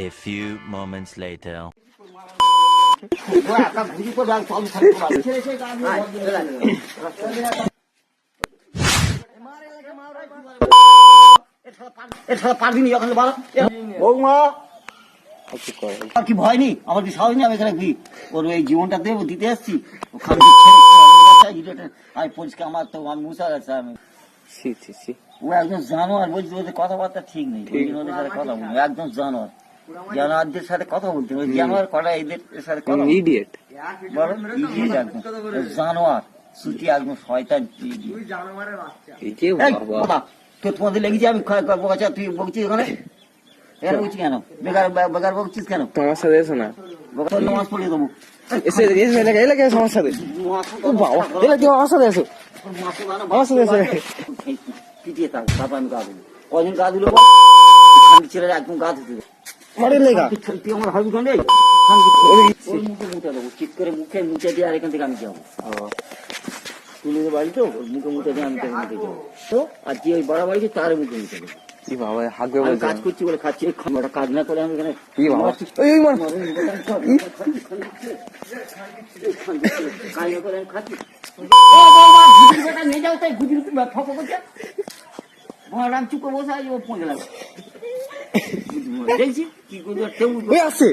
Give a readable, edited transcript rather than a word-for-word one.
A few moments later. কি ভয় নেই, আমার কি সাহস নেই? আমি এখানে ওর এই জীবনটা দেবো, দিতে এসছি। আমি পরিষ্কার, আমার তো আমি মুসা গেছে। আমি ও একজন জানোয়ার, বলছি ওদের কথাবার্তা ঠিক নেই। ওদের সাথে কথা বলবো, একদম জানোয়ার। জানোয়ারদের সাথে কথা বলতে ওই জানোয়ার কটা এদের সাথে কথা ইডিয়েট, বলো ইডিয়েট, একদম জানোয়ার, সুতি, একদম শয়তান। তো তোমাদের লেগেছি আমি বকাচ্ছি, তুই বকছিস ওখানে এখানে বলছি কেন? বেকার বেকার বকছিস কেন? তোমার সাথে এসো না, নামাজ পড়িয়ে দেবো। এলাকায় সমস্যা আমার সাথে এসো, আমার সাথে এসো। পিটিয়ে থাক, তারপর আমি গা দিল। কদিন গা দিল ছেলেরা একদম গা দিতে তুই আমার হাবি কান মুখে মুখে দেবো, ঠিক করে মুখে মুখে দিয়ে আর এখান থেকে আমি যাবো। তুলে বাড়ি তো মুখে মুখে দিয়ে আমি মুখে যাবো তো, আর যে ওই বড় বাড়িতে তার মুখে মুখে দেবো। কি বাবা হাগবে, আমি কাজ করছি বলে খাচ্ছি, ওটা কাজ না করে আমি এখানে কি বাবা খাচ্ছি। নিয়ে যাও তাই গুজি ফক করছে, রাম চুপ করে বসে আছে, ও পৌঁছে লাগবে। দেখছি কি করছে আছে।